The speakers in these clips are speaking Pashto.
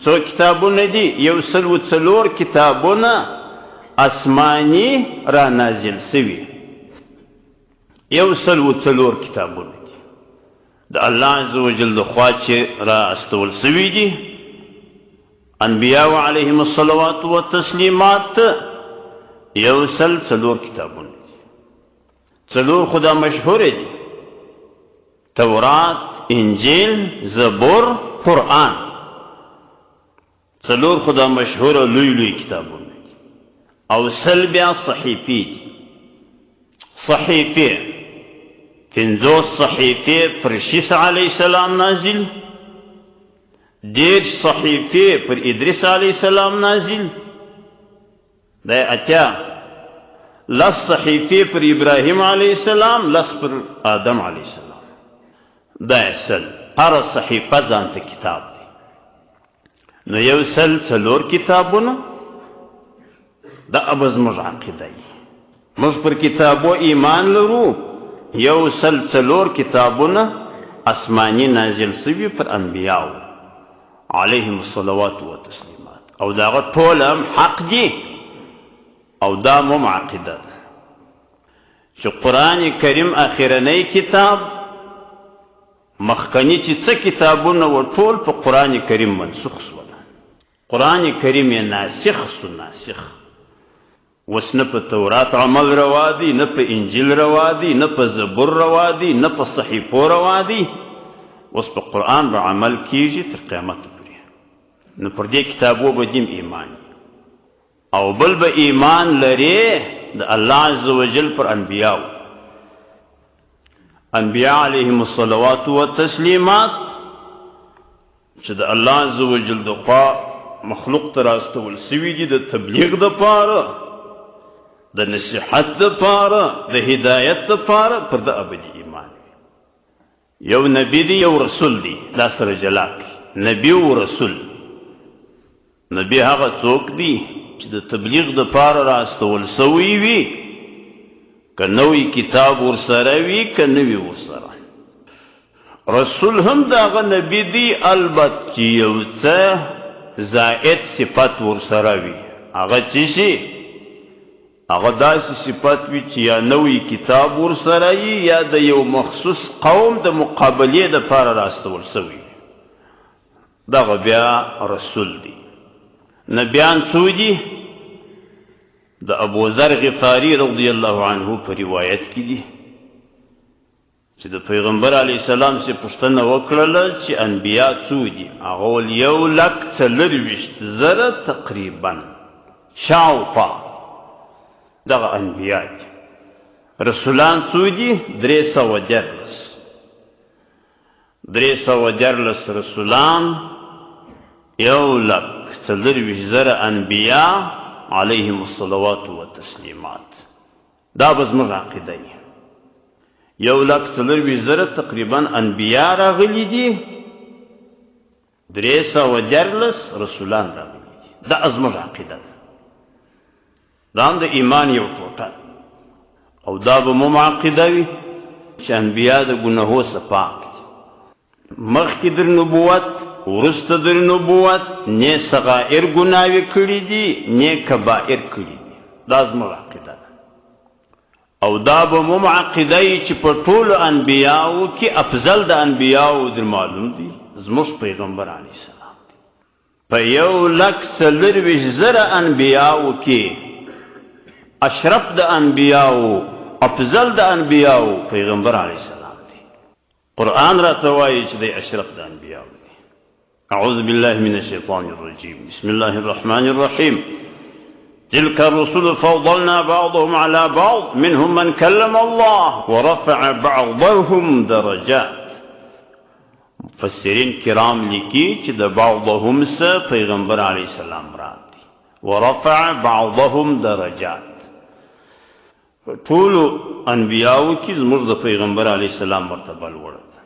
څو کتابونه دي؟ 104 کتابونه آسماني را نازل سوي. 104 کتابونه دي د الله عز وجل د خوا چې را استول سوي دي. انبیاء علیهم الصلوات والتسلیمات 104 کتابونه دي. 4 خدا مشهور دي: تورات، انجیل، زبور، قرآن. 4 خدا مشهور لوی لوی کتابونه دي. او 100 بیا صحیفې دي. صحیفې 50 صحیفې پر شیس علیه السلام نازل، 10 صحیفې پر ادریس علیه السلام نازل، دا 10 صحیفې پر ابراهیم علیه السلام، 10 پر آدم علیه السلام. دا 100 هر صحیفه ځانته کتاب دی. نو 104 کتابونه دا اب زموږ عقیده یي. موږ پر کتابو ایمان لرو. 104 کتابونه آسماني نازل سوي پر انبیاو علیهم الصلوات والتسلیمات، او داغه ټول هم حق دي. او دا مو عقیده ده چې قرآن کریم اخرنی کتاب، مخکنی چې څه کتابونه و ټول په قرآن کریم منسوخ شول. قرآن کریم یې ناسخ سو. ناسخ اوس نه په تورات عمل روا دي، نه په انجیل روا دي، نه په زبور روا دي، نه په صحیفو روا دي. اوس په قرآن به عمل کیږي تر قیامت پورې. نو پر دې کتابو به دیم ایمان، او بل به ایمان لري د الله عز وجل پر انبیاو. انبیاء علیهم الصلوات والتسلیمات چې د الله عز وجل د خوا مخلوق ته راستول سوي دي د تبلیغ دپاره، د نصیحت دپاره، د هدایت دپاره، پر د ابدي ایمان. یو نبی دی، یو رسول دی. دا سره جلا کړي نبی او رسول. نبی هغه څوک دی چې د تبلیغ دپاره راستول سوی وي، که نوی کتاب ورسره وي که نوی ورسره. رسول هم دغه نبی دی، البته چې یو څه زائد صفت ورسره وي. هغه څه شي؟ هغه داسې صفت وي چې یا نوی کتاب ورسره وي یا د یو مخصوص قوم د مقابلې دپاره راستول سوی. دغه بیا رسول دی. نبیان څو دي؟ د ابوذر غفاري رضی الله عنه په روایت کې دي چې د پیغمبر علیه السلام څخه پوښتنه وکړله چې انبیا څو دي؟ هغه ویل 1,40,000 تقریبا شاوخوا دغه انبیا دي. رسولان څو دي؟ 314 رسولان، 1,40,000 انبیا علیهم الصلوات والتسلیمات. دا به زموږ عقیده وي. 1,40,000 تقریبا انبیا راغلي دي، 314 رسولان راغلي دي. دا زموږ عقیده ده. دا هم د ایمان یو ټوټه. او دا به مو عقیده وي چې انبیا د ګناهو څخه پاک دي. مخکې در نبوت، وروسته در نبوت، نه صغائر ګناوې کړي دي نه کبائر کړي دي. دا زموږ عقیده ده. او دا به مو عقیده وي چې په ټولو انبیاو کې افضل د انبیاو در معلوم دي زموږ پیغمبر علیه السلام دی. په 1,40,000 انبیاو کې اشرف د انبیاو، افضل د انبیاو پیغمبر علیه السلام دی. قرآن راته وایي چې دی اشرف د انبیاو دی. اعوذ بالله من الشیطان الرجیم. بسم الله الرحمن الرحیم. تلك الرسل فضلنا بعضهم على بعض منهم من كلم الله ورفع بعضهم درجات. مفسرین کرام لیکي چې د بعضهم څخه پیغمبر علیه السلام مراد دی. ورفع بعضهم درجات. ټولو انبیاو کې زموږ د پیغمبر علیه السلام مرتبه لوړه ده.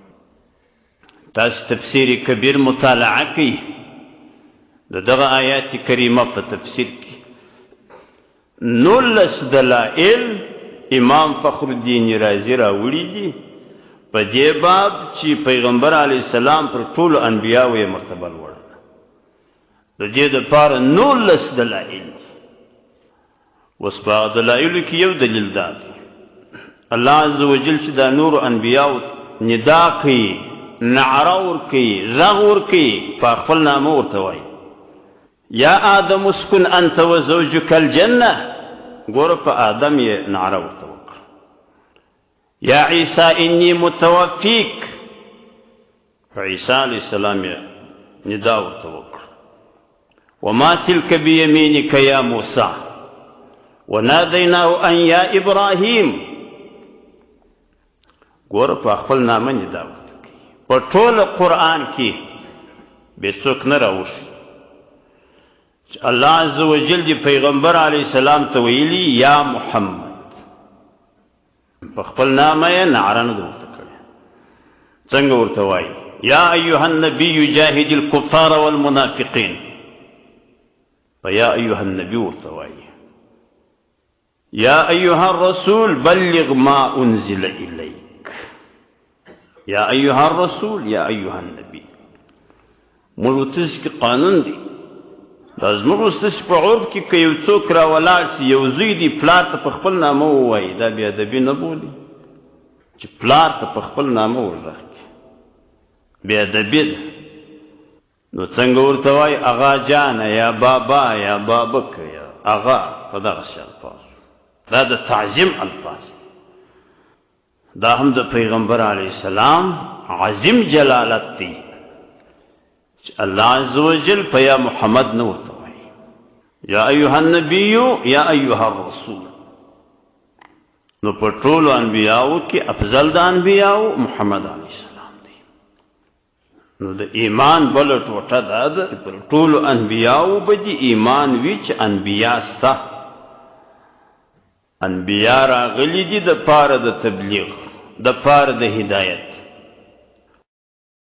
تاسو تفسیر کبیر مطالعه کړئ، د دغه آیات کریمه په تفسیر کې 19 دلائل امام فخر الدین رازی راوړي دي په دې باب چې پیغمبر علیه السلام پر ټولو انبیاو یې مرتبه لوړه ده. د دې دپاره 19 دلایل دي. اوس په هغه دلایلو کې یو دلیل دا دی الله عز وجل چې دا نورو انبیاو ندا کوي، نعره ورکوي، غږ ورکوي، په خپل نامه ورته وایي یا آدم اسکن انت وزوجک الجنه. ګوره په آدم یې نعره ورته وکړه. یا عیسی انی متوفیک، په عیسی علیه السلام یې ندا ورته وکړه. وما تلک بیمینک یا موسی ونادیناه ان یا ابراهیم. ګوره په خپل نامه ندا ورته کوي. په ټول قرآن کې بې څوک نه راوښي چې الله عز وجل دی پیغمبر علیه السلام ته ویلي یا محمد. په خپل نامه یې نعره نه ده ورته کړې. څنګه ورته وایي یا ایها النبی جاهد الکفار والمنافقین. په یا ایها النبی ورته وایي یا ایها الرسول بلغ ما انزل الیک. یا ایها الرسول یا ایها النبی. موږ ورته کې قانون دی دا زموږ ستاسې په عرف کې که یو څوک راولاړ سي یو زوی دی پلار ته په خپل نامه ووایي دا بې ادبي نه بولي چې پلار ته په خپل نامه وغږ کړي بې ادبي ده. نو څنګه ورته وایي اغا جانه یا بابا یا بابک یا اغا په دغسې الفاظو. دا د تعظیم الفاظ دي. دا هم د پیغمبر علیه السلام عظیم جلالت دی چې الله عز وجل په یا محمد نه ورته وایي یا ایها النبی یا ایها الرسول. نو په ټولو انبیاو کې افضل د انبیاو محمد علیه السلام دی. نو د ایمان بله ټوټه دا ده چې پر ټولو انبیاو به دې ایمان وي چې انبیا سته. انبیا راغلي دي د پاره د تبلیغ، د پاره د هدایت.